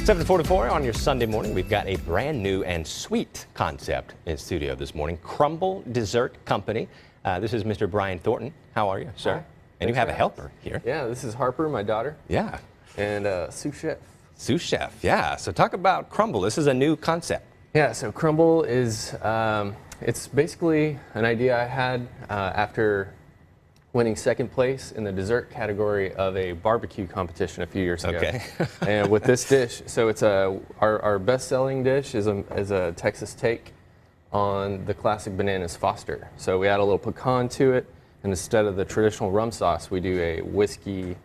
7:44 on your Sunday morning. We've got a brand new and sweet concept in studio this morning. Crumble Dessert Company. This is Mr. Brian Thornton. How are you, sir? Hi. And you have a helper here. Yeah, this is Harper, my daughter. Yeah. And sous chef. Sous chef, yeah. So talk about Crumble. This is a new concept. Yeah, so Crumble is, it's basically an idea I had after winning second place in the dessert category of a barbecue competition a few years ago. Okay. And with this dish, so it's our best-selling dish is a Texas take on the classic bananas Foster. So we add a little pecan to it, and instead of the traditional rum sauce, we do a whiskey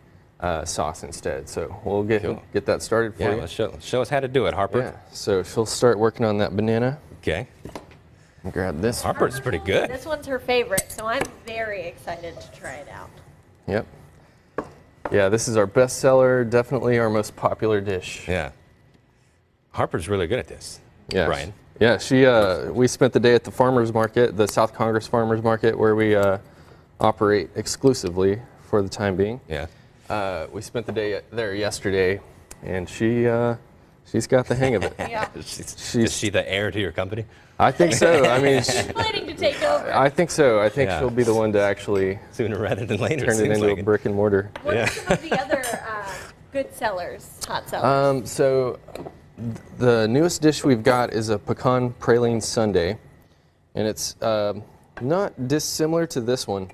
sauce instead. So we'll get that started for you. Let's show us how to do it, Harper. Yeah, so she'll start working on that banana. Okay. And grab this. Harper's pretty good. This one's her favorite, so I'm very excited to try it out. Yep. Yeah, this is our best seller, definitely our most popular dish. Yeah. Harper's really good at this. Yeah. Brian. Yeah, we spent the day at the farmers market, the South Congress farmers market, where we operate exclusively for the time being. Yeah. We spent the day there yesterday, and she's got the hang of it. Yeah. Is she the heir to your company? I think so. I mean, She's planning to take over. I think so. I think Yeah. she'll be the one to actually Sooner rather than later. turn it seems into like a brick and mortar. What are some of the other good sellers, hot sellers? So the newest dish we've got is a pecan praline sundae, and it's not dissimilar to this one.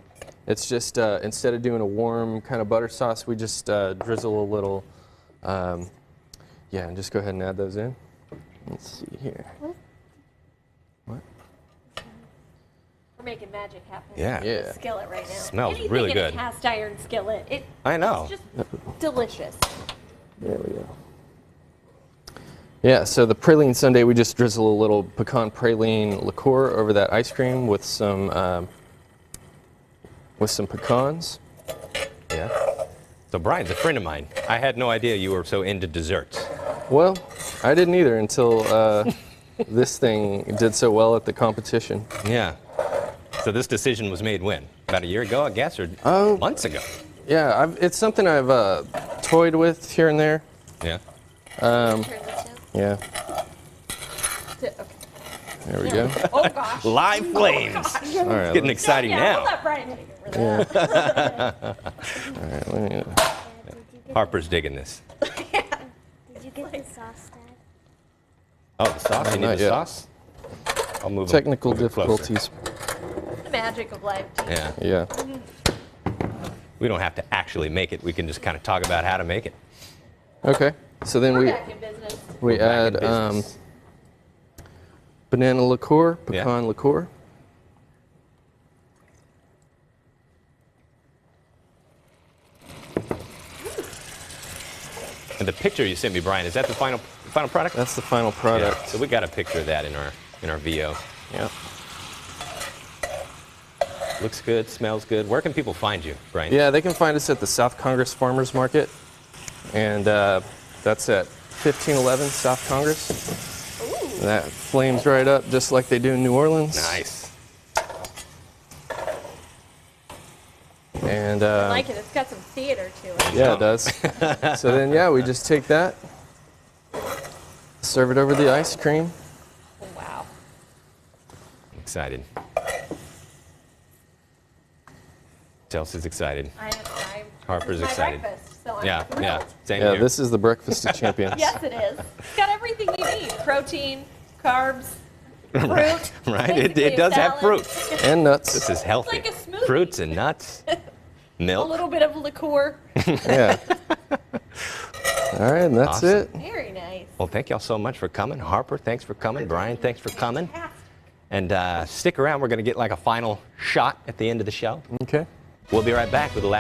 It's just instead of doing a warm kind of butter sauce, we just drizzle a little, and just go ahead and add those in. Let's see here. What? We're making magic happen. Yeah. With the Yeah. skillet right now. Smells Anything really in good. A cast iron skillet. I know. It's just delicious. There we go. Yeah, so the praline sundae, we just drizzle a little pecan praline liqueur over that ice cream with some pecans. Yeah. So Brian's a friend of mine. I had no idea you were so into desserts. Well, I didn't either until this thing did so well at the competition. Yeah. So this decision was made when? About a year ago, I guess, or months ago? Yeah, it's something I've toyed with here and there. Yeah. Turn this down. Yeah, Okay. there we go. Oh gosh. Live flames. All right, It's getting exciting Yeah, now. we'll let Brian take it. all right, let me, Harper's digging this. Did you get the sauce, Dad? Oh, the sauce? You need Not the yet. sauce? I'll move technical a little bit closer. difficulties. The magic of life. Yeah. Yeah. We don't have to actually make it. We can just kind of talk about how to make it. Okay, so then We're back in business. we Back in add business. banana liqueur, Yeah. pecan liqueur. And the picture you sent me, Brian, is that the final product? That's the final product. Yeah. So we got a picture of that in our VO. Yeah. Looks good, smells good. Where can people find you, Brian? Yeah, they can find us at the South Congress Farmers Market, and that's at 1511 South Congress. Ooh. And that flames right up just like they do in New Orleans. Nice. And I like it. It's got some theater to it. yeah, it does. So then, yeah, we just take that, serve it over the ice cream. Wow. Excited. Chelsea's excited. Harper's this is excited. my breakfast, so I'm Yeah, thrilled. yeah. Same Yeah, here. this is the breakfast of champions. Yes, it is. It's got everything you need. Protein, carbs, fruit. Right? basically It a does have salad, And fruit. This nuts. is healthy. like a smoothie. Fruits and nuts. A Milk. little bit of liqueur. Yeah. All right, and that's Awesome. it. Very nice. Well, thank y'all so much for coming. Harper, thanks for coming. Brian, thanks for coming. Fantastic. And stick around. We're going to get like a final shot at the end of the show. Okay. We'll be right back with the last.